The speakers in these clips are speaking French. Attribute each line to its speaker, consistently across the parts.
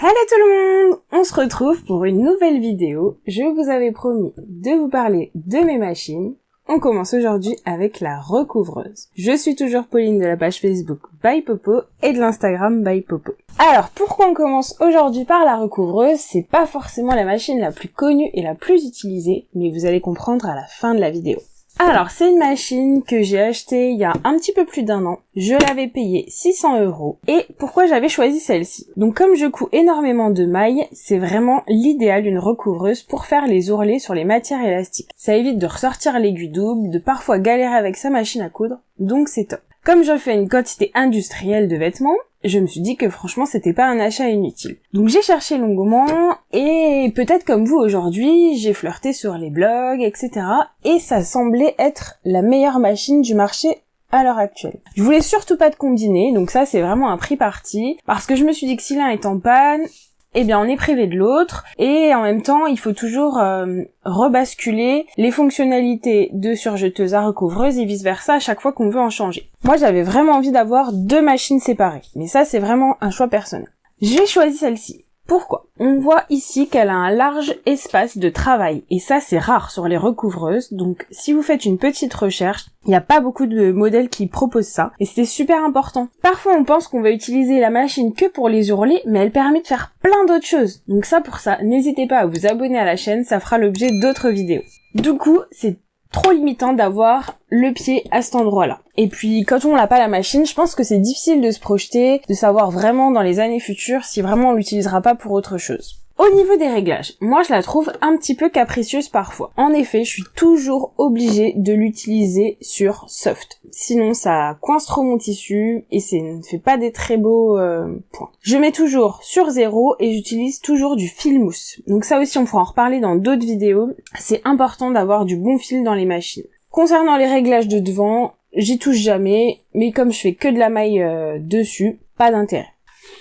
Speaker 1: Hello tout le monde! On se retrouve pour une nouvelle vidéo. Je vous avais promis de vous parler de mes machines. On commence aujourd'hui avec la recouvreuse. Je suis toujours Pauline de la page Facebook By Popo et de l'Instagram By Popo. Alors pourquoi on commence aujourd'hui par la recouvreuse? C'est pas forcément la machine la plus connue et la plus utilisée, mais vous allez comprendre à la fin de la vidéo. Alors, c'est une machine que j'ai achetée il y a un petit peu plus d'1 an. Je l'avais payée 600 €. Et pourquoi j'avais choisi celle-ci? Donc, comme je couds énormément de mailles, c'est vraiment l'idéal d'une recouvreuse pour faire les ourlets sur les matières élastiques. Ça évite de ressortir l'aiguille double, de parfois galérer avec sa machine à coudre, donc c'est top. Comme je fais une quantité industrielle de vêtements, je me suis dit que franchement c'était pas un achat inutile. Donc j'ai cherché longuement et peut-être comme vous aujourd'hui, j'ai flirté sur les blogs, etc. Et ça semblait être la meilleure machine du marché à l'heure actuelle. Je voulais surtout pas de combiné, donc ça c'est vraiment un pris parti, parce que je me suis dit que si l'un est en panne, eh bien on est privé de l'autre, et en même temps il faut toujours rebasculer les fonctionnalités de surjeteuse à recouvreuse et vice versa à chaque fois qu'on veut en changer. Moi j'avais vraiment envie d'avoir 2 machines séparées, mais ça c'est vraiment un choix personnel. J'ai choisi celle-ci. Pourquoi? On voit ici qu'elle a un large espace de travail, et ça c'est rare sur les recouvreuses, donc si vous faites une petite recherche, il n'y a pas beaucoup de modèles qui proposent ça, et c'est super important. Parfois on pense qu'on va utiliser la machine que pour les ourlets, mais elle permet de faire plein d'autres choses. Donc pour ça, n'hésitez pas à vous abonner à la chaîne, ça fera l'objet d'autres vidéos. Du coup, c'est trop limitant d'avoir le pied à cet endroit-là. Et puis, quand on n'a pas la machine, je pense que c'est difficile de se projeter, de savoir vraiment dans les années futures si vraiment on l'utilisera pas pour autre chose. Au niveau des réglages, moi je la trouve un petit peu capricieuse parfois. En effet, je suis toujours obligée de l'utiliser sur soft. Sinon ça coince trop mon tissu et ça ne fait pas des très beaux points. Je mets toujours sur 0 et j'utilise toujours du fil mousse. Donc ça aussi on pourra en reparler dans d'autres vidéos. C'est important d'avoir du bon fil dans les machines. Concernant les réglages de devant, j'y touche jamais, mais comme je fais que de la maille dessus, pas d'intérêt.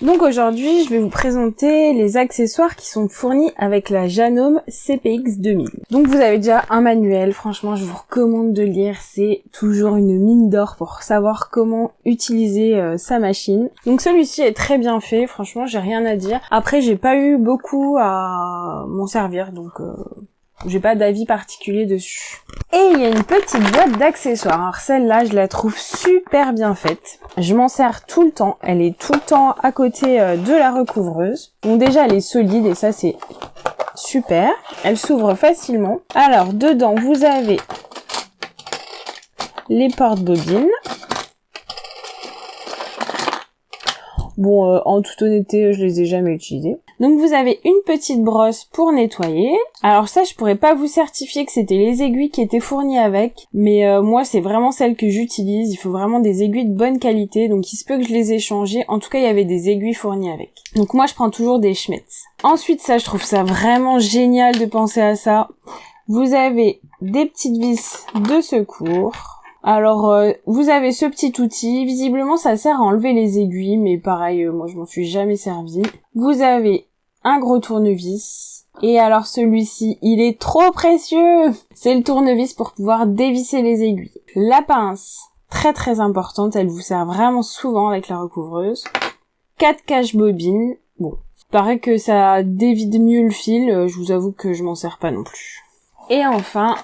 Speaker 1: Donc aujourd'hui, je vais vous présenter les accessoires qui sont fournis avec la Janome CPX 2000. Donc vous avez déjà un manuel, franchement je vous recommande de lire, c'est toujours une mine d'or pour savoir comment utiliser sa machine. Donc celui-ci est très bien fait, franchement j'ai rien à dire. Après j'ai pas eu beaucoup à m'en servir, donc j'ai pas d'avis particulier dessus. Et il y a une petite boîte d'accessoires. Alors celle-là, je la trouve super bien faite. Je m'en sers tout le temps. Elle est tout le temps à côté de la recouvreuse. Donc déjà, elle est solide et ça, c'est super. Elle s'ouvre facilement. Alors, dedans, vous avez les porte-bobines. Bon, en toute honnêteté, je les ai jamais utilisées. Donc vous avez une petite brosse pour nettoyer. Alors ça, je pourrais pas vous certifier que c'était les aiguilles qui étaient fournies avec, mais moi c'est vraiment celle que j'utilise. Il faut vraiment des aiguilles de bonne qualité, donc il se peut que je les ai changées. En tout cas, il y avait des aiguilles fournies avec. Donc moi je prends toujours des Schmetz. Ensuite ça, je trouve ça vraiment génial de penser à ça. Vous avez des petites vis de secours. Alors, vous avez ce petit outil, visiblement ça sert à enlever les aiguilles, mais pareil, moi je m'en suis jamais servi. Vous avez un gros tournevis, et alors celui-ci, il est trop précieux. C'est le tournevis pour pouvoir dévisser les aiguilles. La pince, très très importante, elle vous sert vraiment souvent avec la recouvreuse. 4 cache-bobines, bon, il paraît que ça dévide mieux le fil, je vous avoue que je m'en sers pas non plus. Et enfin,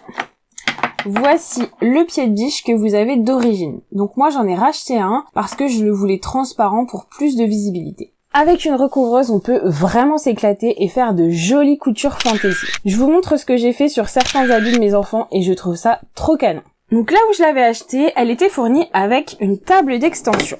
Speaker 1: voici le pied de biche que vous avez d'origine. Donc moi j'en ai racheté un parce que je le voulais transparent pour plus de visibilité. Avec une recouvreuse, on peut vraiment s'éclater et faire de jolies coutures fantaisie. Je vous montre ce que j'ai fait sur certains habits de mes enfants et je trouve ça trop canon. Donc là où je l'avais acheté, elle était fournie avec une table d'extension.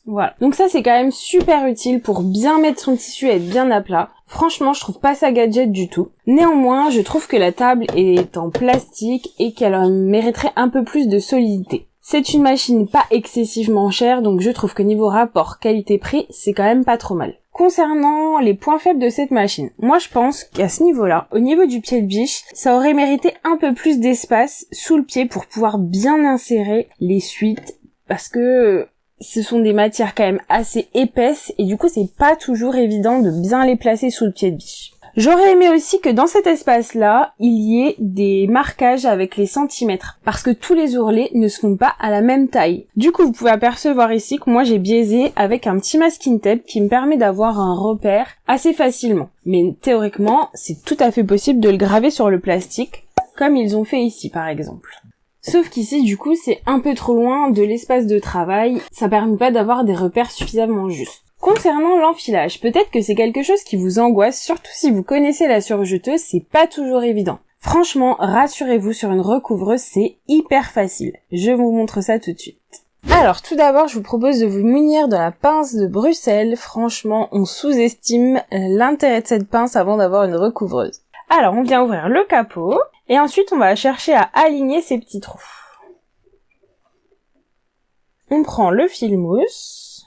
Speaker 1: Voilà. Donc ça c'est quand même super utile pour bien mettre son tissu et être bien à plat. Franchement, je trouve pas ça gadget du tout. Néanmoins, je trouve que la table est en plastique et qu'elle mériterait un peu plus de solidité. C'est une machine pas excessivement chère, donc je trouve que niveau rapport qualité-prix, c'est quand même pas trop mal. Concernant les points faibles de cette machine, moi je pense qu'à ce niveau-là, au niveau du pied de biche, ça aurait mérité un peu plus d'espace sous le pied pour pouvoir bien insérer les suites, parce que ce sont des matières quand même assez épaisses et du coup c'est pas toujours évident de bien les placer sous le pied de biche. J'aurais aimé aussi que dans cet espace-là, il y ait des marquages avec les centimètres, parce que tous les ourlets ne se font pas à la même taille. Du coup, vous pouvez apercevoir ici que moi j'ai biaisé avec un petit masking tape qui me permet d'avoir un repère assez facilement. Mais théoriquement, c'est tout à fait possible de le graver sur le plastique, comme ils ont fait ici par exemple. Sauf qu'ici, du coup, c'est un peu trop loin de l'espace de travail, ça permet pas d'avoir des repères suffisamment justes. Concernant l'enfilage, peut-être que c'est quelque chose qui vous angoisse, surtout si vous connaissez la surjeteuse, c'est pas toujours évident. Franchement, rassurez-vous, sur une recouvreuse, c'est hyper facile. Je vous montre ça tout de suite. Alors, tout d'abord, je vous propose de vous munir de la pince de Bruxelles. Franchement, on sous-estime l'intérêt de cette pince avant d'avoir une recouvreuse. Alors, on vient ouvrir le capot, et ensuite on va chercher à aligner ces petits trous. On prend le fil mousse,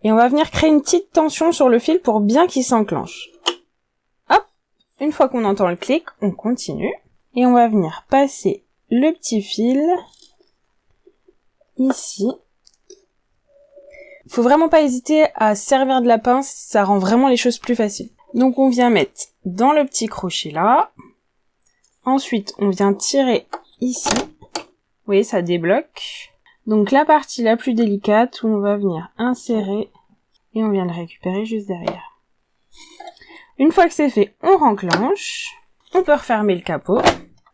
Speaker 1: et on va venir créer une petite tension sur le fil pour bien qu'il s'enclenche. Hop! Une fois qu'on entend le clic, on continue. Et on va venir passer le petit fil ici. Faut vraiment pas hésiter à servir de la pince, ça rend vraiment les choses plus faciles. Donc on vient mettre dans le petit crochet là. Ensuite, on vient tirer ici. Vous voyez, ça débloque. Donc la partie la plus délicate où on va venir insérer et on vient le récupérer juste derrière. Une fois que c'est fait, on renclenche. On peut refermer le capot.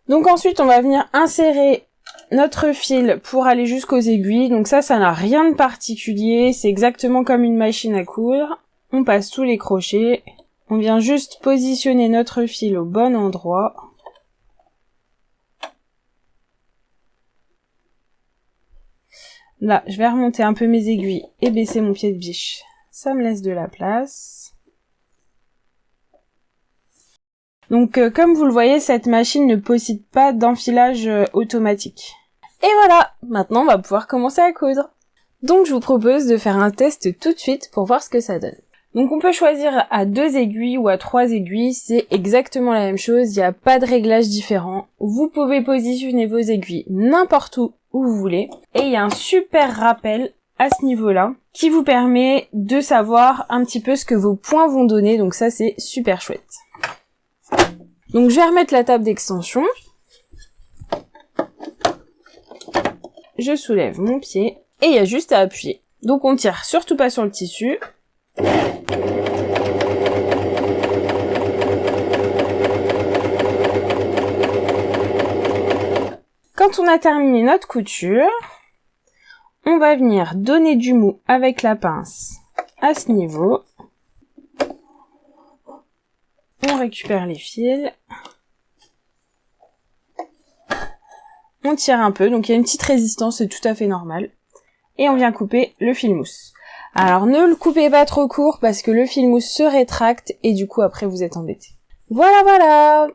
Speaker 1: Donc ensuite, on va venir insérer notre fil pour aller jusqu'aux aiguilles. Donc ça n'a rien de particulier. C'est exactement comme une machine à coudre. On passe tous les crochets. On vient juste positionner notre fil au bon endroit. Là, je vais remonter un peu mes aiguilles et baisser mon pied de biche. Ça me laisse de la place. Donc, comme vous le voyez, cette machine ne possède pas d'enfilage automatique. Et voilà, maintenant on va pouvoir commencer à coudre. Donc, je vous propose de faire un test tout de suite pour voir ce que ça donne. Donc, on peut choisir à 2 aiguilles ou à 3 aiguilles, c'est exactement la même chose, il n'y a pas de réglage différent. Vous pouvez positionner vos aiguilles n'importe où vous voulez. Et il y a un super rappel à ce niveau-là qui vous permet de savoir un petit peu ce que vos points vont donner. Donc ça, c'est super chouette. Donc je vais remettre la table d'extension. Je soulève mon pied et il y a juste à appuyer. Donc on tire surtout pas sur le tissu. Quand on a terminé notre couture, on va venir donner du mou avec la pince à ce niveau. On récupère les fils. On tire un peu, donc il y a une petite résistance, c'est tout à fait normal. Et on vient couper le fil mousse. Alors ne le coupez pas trop court parce que le fil mousse se rétracte et du coup après vous êtes embêté. Voilà.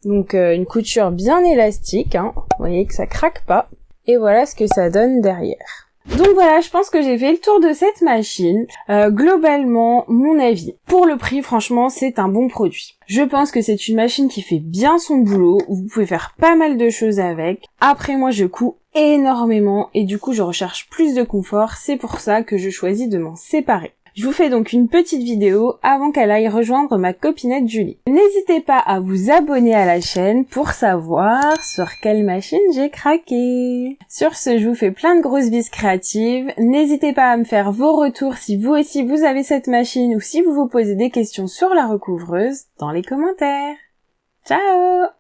Speaker 1: Donc une couture bien élastique, hein. Vous voyez que ça craque pas. Et voilà ce que ça donne derrière. Donc voilà, je pense que j'ai fait le tour de cette machine. Globalement, mon avis. Pour le prix, franchement, c'est un bon produit. Je pense que c'est une machine qui fait bien son boulot. Vous pouvez faire pas mal de choses avec. Après, moi, je couds énormément et du coup, je recherche plus de confort. C'est pour ça que je choisis de m'en séparer. Je vous fais donc une petite vidéo avant qu'elle aille rejoindre ma copinette Julie. N'hésitez pas à vous abonner à la chaîne pour savoir sur quelle machine j'ai craqué. Sur ce, je vous fais plein de grosses bises créatives. N'hésitez pas à me faire vos retours si vous aussi vous avez cette machine ou si vous vous posez des questions sur la recouvreuse dans les commentaires. Ciao!